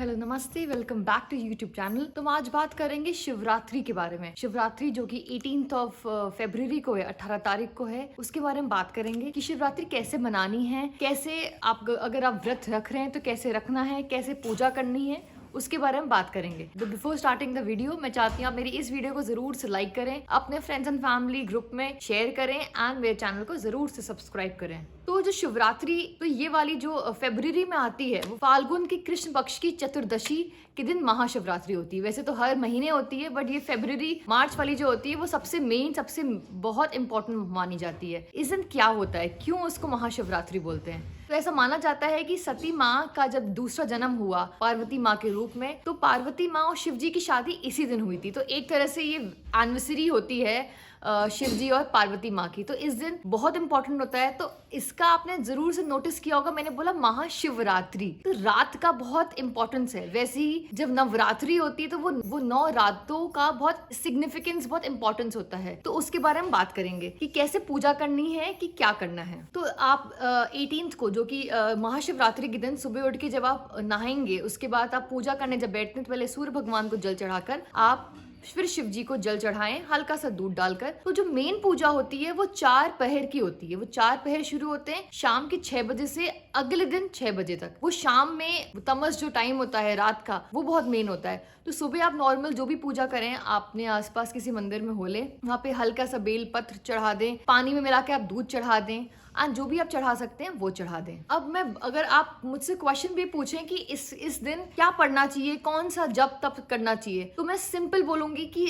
Hello नमस्ते, welcome back to YouTube channel. तो हम आज बात करेंगे शिवरात्रि के बारे में। शिवरात्रि जो कि 18th ऑफ फरवरी को है, 18 तारीख को है, उसके बारे में बात करेंगे कि शिवरात्रि कैसे मनानी है, कैसे आप अगर आप व्रत रख रहे हैं तो कैसे रखना है, कैसे पूजा करनी है, उसके बारे में बात करेंगे। But before starting the video मैं चाहती हूँ आप मेरी इस वीडियो को जरूर से लाइक करें, अपने फ्रेंड्स एंड फैमिली ग्रुप में शेयर करें एंड मेरे चैनल को जरूर से सब्सक्राइब करें। तो जो शिवरात्रि तो ये वाली जो फरवरी में आती है वो फाल्गुन की कृष्ण पक्ष की चतुर्दशी के दिन महाशिवरात्रि होती है। वैसे तो हर महीने होती है बट ये फरवरी मार्च वाली जो होती है वो सबसे मेन, सबसे बहुत इंपॉर्टेंट मानी जाती है। इस दिन क्या होता है, क्यों उसको महाशिवरात्रि बोलते हैं? तो ऐसा माना जाता है कि सती माँ का जब दूसरा जन्म हुआ पार्वती माँ के रूप में, तो पार्वती माँ और शिव जी की शादी इसी दिन हुई थी। तो एक तरह से ये एनिवर्सरी होती है शिव जी और पार्वती माँ की। तो इस दिन बहुत इंपॉर्टेंट होता है। तो इसका आपने जरूर से नोटिस किया होगा, मैंने बोला महाशिवरात्रि, तो रात का बहुत इंपॉर्टेंस है। वैसे ही जब नवरात्रि होती है तो वो 9 रातों का बहुत सिग्निफिकेंस, बहुत इंपॉर्टेंस होता है। तो उसके बारे में बात करेंगे कि कैसे पूजा करनी है, कि क्या करना है। तो आप 18th को जो कि महाशिवरात्रि के दिन सुबह उठ के जब आप नहाएंगे, उसके बाद आप पूजा करने जब बैठते हैं तो पहले सूर्य भगवान को जल चढ़ाकर आप फिर शिव जी को जल चढ़ाएं हल्का सा दूध डालकर। तो जो मेन पूजा होती है वो 4 पहर की होती है। वो 4 पहर शुरू होते हैं शाम के 6 बजे से अगले दिन 6 बजे तक। वो शाम में तमस जो टाइम होता है रात का, वो बहुत मेन होता है। तो सुबह आप नॉर्मल जो भी पूजा करें, आप अपने आसपास किसी मंदिर में हो ले, वहाँ पे हल्का सा बेल पत्र चढ़ा दें, पानी में मिला के आप दूध चढ़ा दें, और जो भी आप चढ़ा सकते हैं वो चढ़ा दें। अब मैं अगर आप मुझसे क्वेश्चन भी पूछें कि इस दिन क्या पढ़ना चाहिए, कौन सा जप तप करना चाहिए, तो मैं सिंपल बोलूंगी कि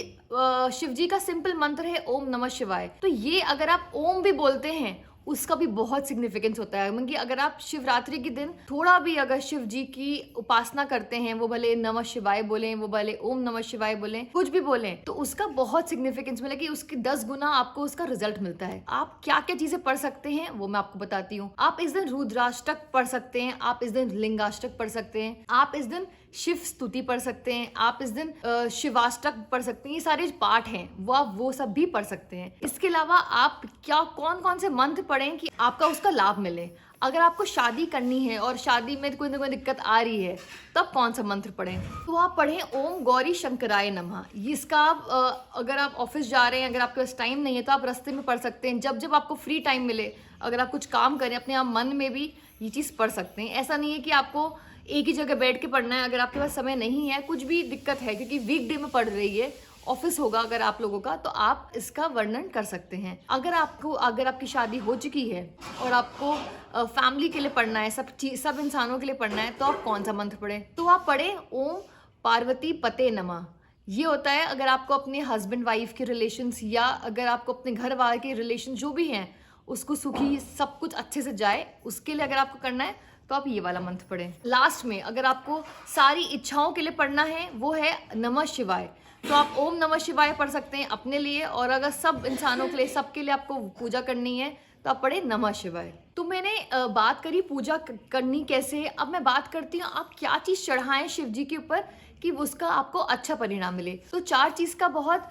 शिव जी का सिंपल मंत्र है ओम नमः शिवाय। तो ये अगर आप ओम भी बोलते हैं उसका भी बहुत सिग्निफिकेंस होता है। मतलब कि अगर आप शिवरात्रि के दिन थोड़ा भी अगर शिव जी की उपासना करते हैं, वो भले नमः शिवाय बोलें, वो भले ओम नमः शिवाय बोलें, कुछ भी बोलें, तो उसका बहुत सिग्निफिकेंस मिला कि उसके 10 गुना आपको उसका रिजल्ट मिलता है। आप क्या क्या चीजें पढ़ सकते हैं वो मैं आपको बताती हूँ। आप इस दिन रुद्राष्टक पढ़ सकते हैं, आप इस दिन लिंगाष्टक पढ़ सकते हैं, आप इस दिन शिव स्तुति पढ़ सकते हैं, आप इस दिन शिवाष्टक पढ़ सकते हैं। ये सारे पाठ हैं वो आप वो सब भी पढ़ सकते हैं। इसके अलावा आप क्या कौन कौन से मंत्र पढ़ें कि आपका उसका लाभ मिले। अगर आपको शादी करनी है और शादी में कोई ना कोई दिक्कत आ रही है, तब कौन सा मंत्र पढ़ें? तो आप पढ़ें ओम गौरी शंकराय नमः। इसका आप अगर आप ऑफिस जा रहे हैं, अगर आपके पास टाइम नहीं है तो आप रास्ते में पढ़ सकते हैं। जब जब आपको फ्री टाइम मिले, अगर आप कुछ काम करें अपने आप मन में भी ये चीज़ पढ़ सकते हैं। ऐसा नहीं है कि आपको एक ही जगह बैठ के पढ़ना है। अगर आपके पास समय नहीं है, कुछ भी दिक्कत है, क्योंकि वीकडे में पढ़ रही है, ऑफिस होगा अगर आप लोगों का, तो आप इसका वर्णन कर सकते हैं। अगर आपकी शादी हो चुकी है और आपको फैमिली के लिए पढ़ना है, सब इंसानों के लिए पढ़ना है, तो आप कौन सा मंत्र पढ़ें? तो आप पढ़ें ओम पार्वती पते नमः। ये होता है अगर आपको अपने हस्बैंड वाइफ के रिलेशंस, या अगर आपको अपने घर वाले के रिलेशन जो भी हैं उसको सुखी सब कुछ अच्छे से जाए, उसके लिए अगर आपको करना है तो आप ये वाला मंत्र पढ़ें। लास्ट में अगर आपको सारी इच्छाओं के लिए पढ़ना है वो है नमः शिवाय, तो आप ओम नमः शिवाय पढ़ सकते हैं अपने लिए। और अगर सब इंसानों के लिए, सबके लिए आपको पूजा करनी है तो आप पढ़े नमः शिवाय। तो मैंने बात करी पूजा करनी कैसे। अब मैं बात करती हूँ आप क्या चीज़ चढ़ाएं शिव जी के ऊपर कि उसका आपको अच्छा परिणाम मिले। तो 4 चीज़ का बहुत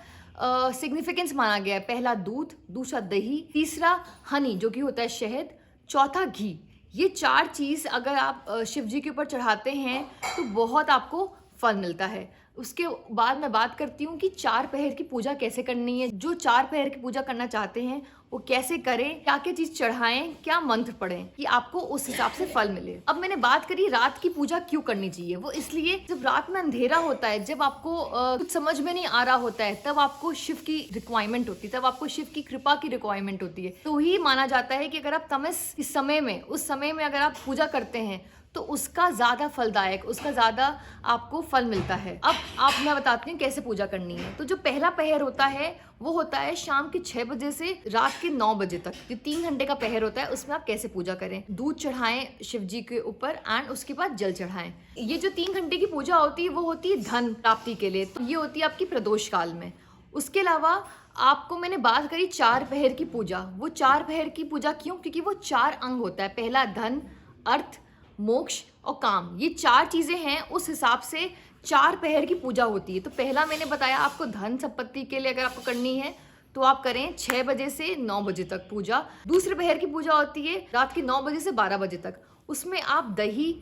सिग्निफिकेंस माना गया है। पहला दूध, दूसरा दही, तीसरा हनी जो कि होता है शहद, चौथा घी। ये 4 चीज़ अगर आप शिव जी के ऊपर चढ़ाते हैं तो बहुत आपको फल मिलता है। उसके बाद मैं बात करती हूँ कि 4 पहर की पूजा कैसे करनी है। जो 4 पहर की पूजा करना चाहते हैं वो कैसे करें, क्या क्या चीज़ चढ़ाएं, क्या मंत्र पढ़ें कि आपको उस हिसाब से फल मिले। अब मैंने बात करी रात की पूजा क्यों करनी चाहिए। वो इसलिए जब रात में अंधेरा होता है, जब आपको कुछ समझ में नहीं आ रहा होता है, तब आपको शिव की रिक्वायरमेंट होती है, तब आपको शिव की कृपा की रिक्वायरमेंट होती है। तो ही माना जाता है कि अगर आप तमस इस समय में, उस समय में अगर आप पूजा करते हैं तो उसका ज़्यादा फलदायक, उसका ज़्यादा आपको फल मिलता है। अब मैं बताती हूँ कैसे पूजा करनी है। तो जो पहला पहर होता है वो होता है शाम के 6 बजे से रात के 9 बजे तक। जो 3 घंटे का पहर होता है उसमें आप कैसे पूजा करें। दूध चढ़ाएं शिव जी के ऊपर एंड उसके बाद जल चढ़ाएं। ये जो 3 घंटे की पूजा होती है वो होती है धन प्राप्ति के लिए। तो ये होती है आपकी प्रदोष काल में। उसके अलावा आपको मैंने बात करी 4 पहर की पूजा। वो 4 पहर की पूजा क्यों? क्योंकि वो 4 अंग होता है। पहला धन, अर्थ, मोक्ष और काम, ये 4 चीजें हैं। उस हिसाब से 4 पहर की पूजा होती है। तो पहला मैंने बताया आपको धन संपत्ति के लिए अगर आपको करनी है तो आप करें 6 बजे से 9 बजे तक पूजा। दूसरे पहर की पूजा होती है रात के 9 बजे से 12 बजे तक। उसमें आप दही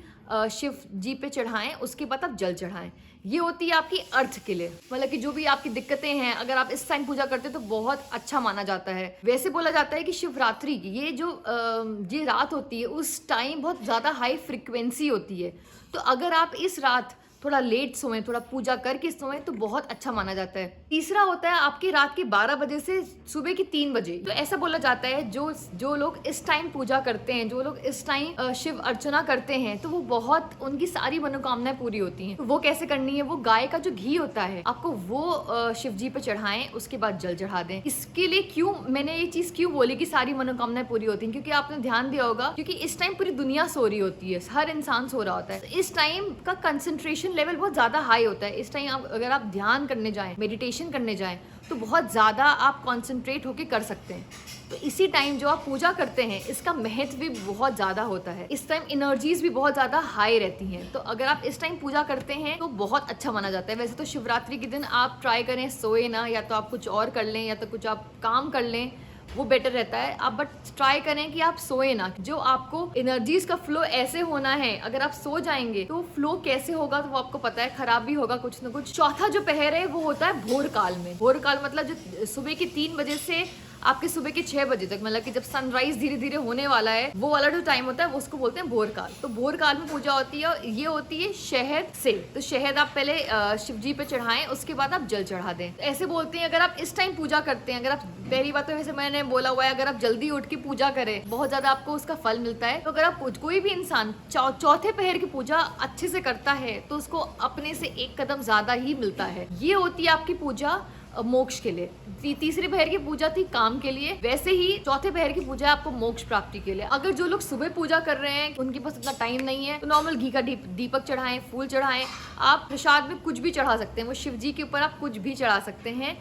शिव जी पे चढ़ाएं, उसके बाद आप जल चढ़ाएं। ये होती है आपकी अर्थ के लिए, मतलब कि जो भी आपकी दिक्कतें हैं, अगर आप इस टाइम पूजा करते हैं तो बहुत अच्छा माना जाता है। वैसे बोला जाता है कि शिवरात्रि की ये रात होती है, उस टाइम बहुत ज़्यादा हाई फ्रिक्वेंसी होती है। तो अगर आप इस रात थोड़ा लेट सोएं, थोड़ा पूजा करके सोएं तो बहुत अच्छा माना जाता है। तीसरा होता है आपकी रात के 12 बजे से सुबह के 3 बजे। तो ऐसा बोला जाता है जो लोग इस टाइम पूजा करते हैं, जो लोग इस टाइम शिव अर्चना करते हैं, तो वो बहुत उनकी सारी मनोकामनाएं पूरी होती हैं। तो वो कैसे करनी है? वो गाय का जो घी होता है, आपको वो शिव जी पे चढ़ाएं, उसके बाद जल चढ़ा दें। इसके लिए क्यों मैंने ये चीज क्यों बोली कि सारी मनोकामनाएं पूरी होती हैं? क्योंकि आपने ध्यान दिया होगा, क्योंकि इस टाइम पूरी दुनिया सो रही होती है, हर इंसान सो रहा होता है। इस टाइम का कंसंट्रेशन लेवल बहुत ज्यादा हाई होता है। इस टाइम अगर आप ध्यान करने जाएं, मेडिटेशन करने जाएं, तो बहुत ज्यादा आप कंसंट्रेट होके कर सकते हैं। तो इसी टाइम जो आप पूजा करते हैं, इसका महत्व भी बहुत ज्यादा होता है। इस टाइम एनर्जीज भी बहुत ज्यादा हाई रहती हैं। तो अगर आप इस टाइम पूजा करते हैं तो बहुत अच्छा माना जाता है। वैसे तो शिवरात्रि के दिन आप ट्राई करें सोए ना, या तो आप कुछ और कर लें, या तो कुछ आप काम कर लें, वो बेटर रहता है। आप बट ट्राई करें कि आप सोए ना। जो आपको एनर्जीज का फ्लो ऐसे होना है, अगर आप सो जाएंगे तो फ्लो कैसे होगा तो वो आपको पता है, खराब भी होगा कुछ ना कुछ। चौथा जो पहर है वो होता है भोर काल में। भोर काल मतलब जो सुबह के 3 बजे से आपके सुबह के 6 बजे तक, मतलब कि जब सनराइज धीरे धीरे होने वाला है, वो वाला जो टाइम होता है वो उसको बोलते हैं भोर काल। तो भोर काल में पूजा होती है, ये होती है शहद से। तो शहद आप पहले शिव जी पे चढ़ाएं, उसके बाद आप जल चढ़ा दें। तो ऐसे बोलते हैं अगर आप इस टाइम पूजा करते हैं, अगर आप, पहली बात तो वैसे मैंने बोला हुआ है, अगर आप जल्दी उठ के पूजा करें बहुत ज्यादा आपको उसका फल मिलता है। तो अगर आप कोई भी इंसान चौथे पहर की पूजा अच्छे से करता है तो उसको अपने से एक कदम ज्यादा ही मिलता है। ये होती है आपकी पूजा मोक्ष के लिए। तीसरे पहर की पूजा थी काम के लिए, वैसे ही चौथे पहर की पूजा आपको मोक्ष प्राप्ति के लिए। अगर जो लोग सुबह पूजा कर रहे हैं, उनके पास इतना टाइम नहीं है, तो नॉर्मल घी का दीपक चढ़ाएं, फूल चढ़ाएं। आप प्रसाद में कुछ भी चढ़ा सकते हैं, वो शिव जी के ऊपर आप कुछ भी चढ़ा सकते हैं।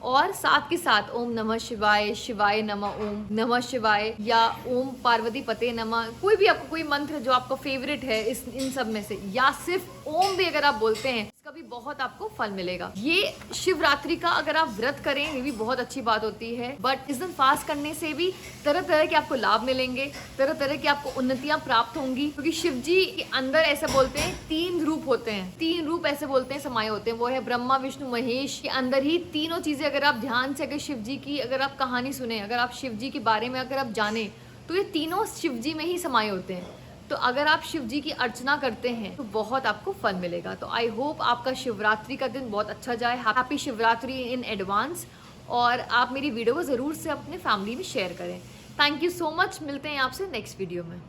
और साथ के साथ ओम नमः शिवाय, शिवाय नमः, ओम नमः शिवाय, या ओम पार्वती पते नमः, कोई भी आपको कोई मंत्र जो आपका फेवरेट है इन सब में से, या सिर्फ ओम भी अगर आप बोलते हैं, इसका भी बहुत आपको फल मिलेगा। ये शिवरात्रि का अगर आप व्रत करें, ये भी बहुत अच्छी बात होती है। बट इस दिन फास्ट करने से भी तरह तरह के आपको लाभ मिलेंगे, तरह तरह की आपको उन्नतियां प्राप्त होंगी। क्योंकि शिव जी के अंदर ऐसे बोलते हैं 3 रूप होते हैं, 3 रूप ऐसे बोलते हैं समाये होते हैं। वो है ब्रह्मा विष्णु महेश। के अंदर ही तीनों चीजें अगर आप ध्यान से, अगर शिव जी की अगर आप कहानी सुने, अगर आप शिव जी के बारे में अगर आप जाने, तो ये तीनों शिव जी में ही समाये होते हैं। तो अगर आप शिव जी की अर्चना करते हैं तो बहुत आपको फल मिलेगा। तो आई होप आपका शिवरात्रि का दिन बहुत अच्छा जाए। Happy Shivratri in advance. और आप मेरी वीडियो को ज़रूर से अपने फैमिली में शेयर करें। Thank you so much. मिलते हैं आपसे नेक्स्ट वीडियो में।